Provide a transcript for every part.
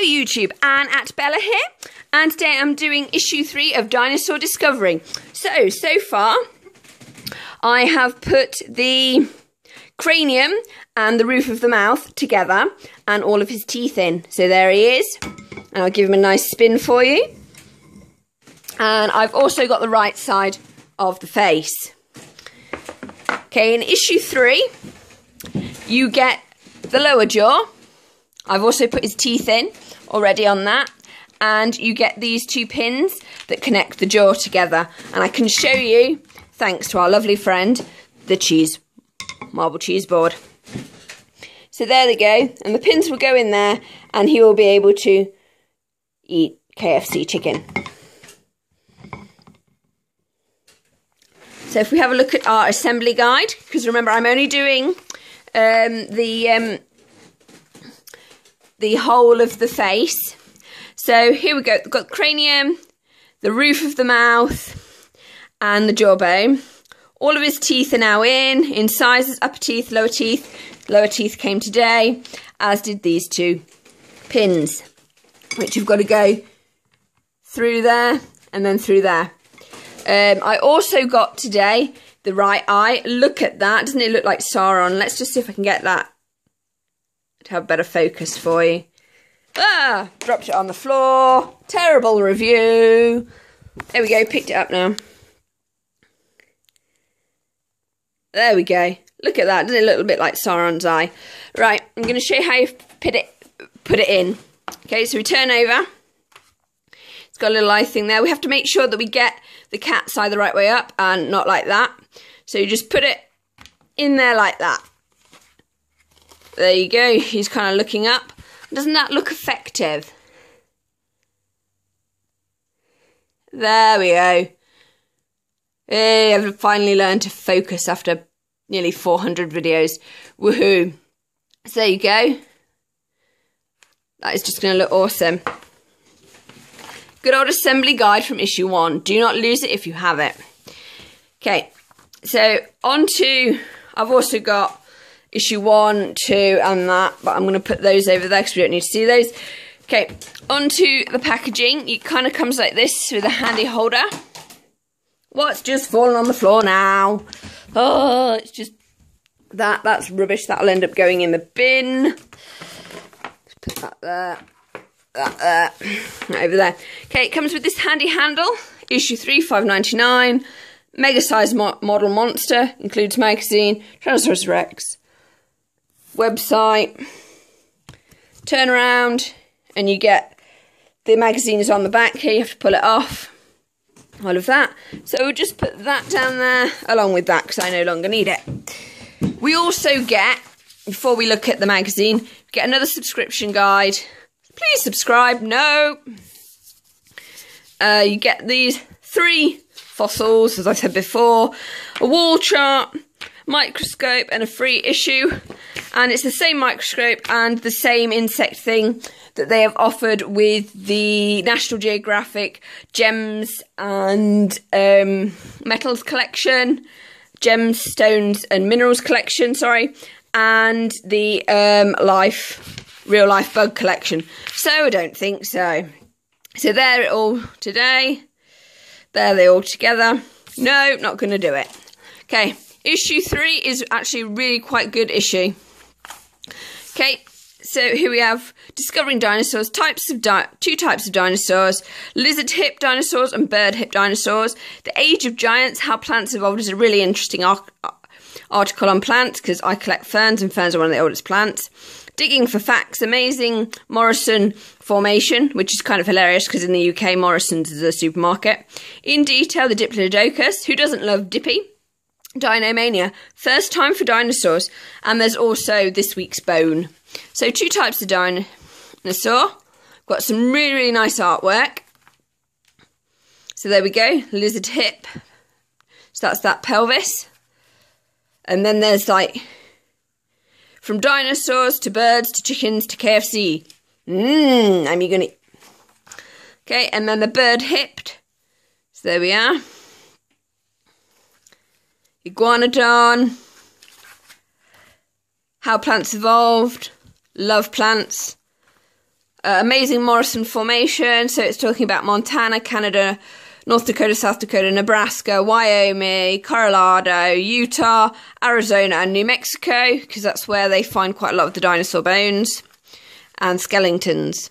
YouTube, Anne at Bella here, and today I'm doing issue 3 of Dinosaur Discovering. So far I have put the cranium and the roof of the mouth together and all of his teeth in. So there he is, and I'll give him a nice spin for you. And I've also got the right side of the face. Okay, in issue 3 you get the lower jaw. I've also put his teeth in already on that. And you get these 2 pins that connect the jaw together. And I can show you, thanks to our lovely friend, the marble cheese board. So there they go. And the pins will go in there and he will be able to eat KFC chicken. So if we have a look at our assembly guide, because remember I'm only doing the whole of the face. So here we go. We've got the cranium, the roof of the mouth, and the jawbone. All of his teeth are now in sizes, upper teeth, lower teeth. Lower teeth came today, as did these 2 pins, which you've got to go through there and then through there. I also got today the right eye. Look at that. Doesn't it look like Sauron? Let's just see if I can get that to have better focus for you. Ah, dropped it on the floor. Terrible review. There we go, picked it up now. There we go. Look at that. Doesn't it look a bit like Sauron's eye? Right, I'm going to show you how you put it in. Okay, so we turn over. It's got a little eye thing there. We have to make sure that we get the cat's eye the right way up and not like that. So you just put it in there like that. There you go. He's kind of looking up. Doesn't that look effective? There we go. Hey, I've finally learned to focus after nearly 400 videos. Woohoo. So there you go. That is just going to look awesome. Good old assembly guide from issue 1. Do not lose it if you have it. Okay, so on to, I've also got issue 1, 2 and that, but I'm going to put those over there because we don't need to see those. Okay, onto the packaging. It kind of comes like this with a handy holder. What's just fallen on the floor now? Oh, it's just that's rubbish. That'll end up going in the bin. Let's put that there. That there. Over there. Okay, it comes with this handy handle. Issue 3, $5.99. Mega size model monster. Includes magazine. Tyrannosaurus Rex. Website. Turn around and you get the magazine is on the back here. You have to pull it off. All of that. So we'll just put that down there along with that because I no longer need it. We also get, before we look at the magazine, we get another subscription guide. Please subscribe. No. You get these 3 fossils, as I said before, a wall chart, microscope, and a free issue. And it's the same microscope and the same insect thing that they have offered with the National Geographic Gems and Metals collection, Gemstones and Minerals collection, sorry, and the Real Life Bug collection. So I don't think so. So there it all today. There they all together. No, not going to do it. Okay, issue 3 is actually a really quite good issue. Okay, so here we have Discovering Dinosaurs, 2 types of dinosaurs, lizard hip dinosaurs and bird hip dinosaurs. The Age of Giants, How Plants Evolved is a really interesting article on plants because I collect ferns and ferns are one of the oldest plants. Digging for Facts, Amazing Morrison Formation, which is kind of hilarious because in the UK Morrison's is a supermarket. In Detail, the Diplodocus, who doesn't love Dippy? Dinomania, First Time for Dinosaurs, and there's also this week's Bone. So 2 types of dinosaur. Got some really, really nice artwork. So there we go, lizard hip. So that's that pelvis. And then there's like, from dinosaurs to birds to chickens to KFC. I'm you gonna. Okay, and then the bird hipped. So there we are. Iguanodon. How Plants Evolved. Love plants. Amazing Morrison Formation, so it's talking about Montana, Canada, North Dakota, South Dakota, Nebraska, Wyoming, Colorado, Utah, Arizona and New Mexico, because that's where they find quite a lot of the dinosaur bones and skeletons.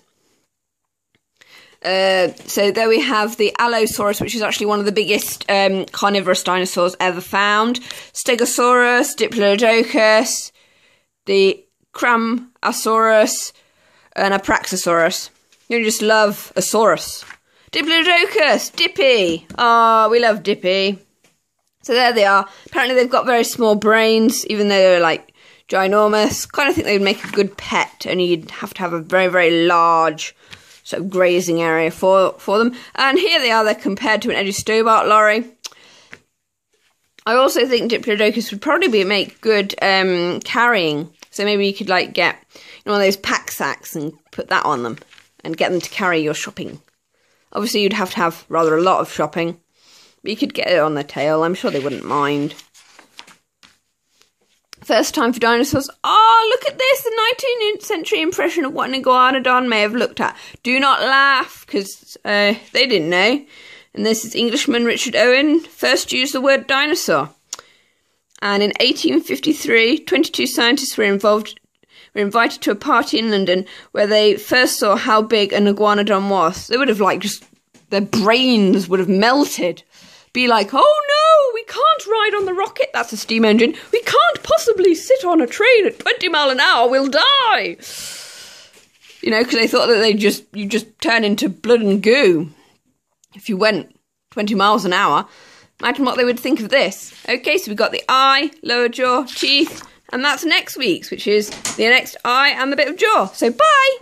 So there we have the Allosaurus, which is actually one of the biggest carnivorous dinosaurs ever found. Stegosaurus, Diplodocus, the Cramosaurus, and Apraxosaurus. You just love a saurus. Diplodocus, Dippy. Oh, we love Dippy. So there they are. Apparently they've got very small brains, even though they're like ginormous. Kind of think they'd make a good pet, and you'd have to have a very, very large sort of grazing area for them. And here they are, they're compared to an Eddie Stobart lorry. I also think Diplodocus would probably make good carrying. So maybe you could like get one of those pack sacks and put that on them and get them to carry your shopping. Obviously you'd have to have rather a lot of shopping, but you could get it on the tail. I'm sure they wouldn't mind. First time for dinosaurs. Oh, look at this, the 19th century impression of what an iguanodon may have looked at. Do not laugh, because they didn't know. And this is Englishman Richard Owen first used the word dinosaur. And in 1853, 22 scientists were invited to a party in London where they first saw how big an iguanodon was. They would have their brains would have melted. Be like, oh no, we can't ride on the rocket, that's a steam engine. We can't possibly sit on a train at 20 miles an hour, we'll die. You know, because they thought that you just turn into blood and goo if you went 20 miles an hour. Imagine what they would think of this. Okay, so we've got the eye, lower jaw, teeth, and that's next week's, which is the next eye and the bit of jaw. So bye!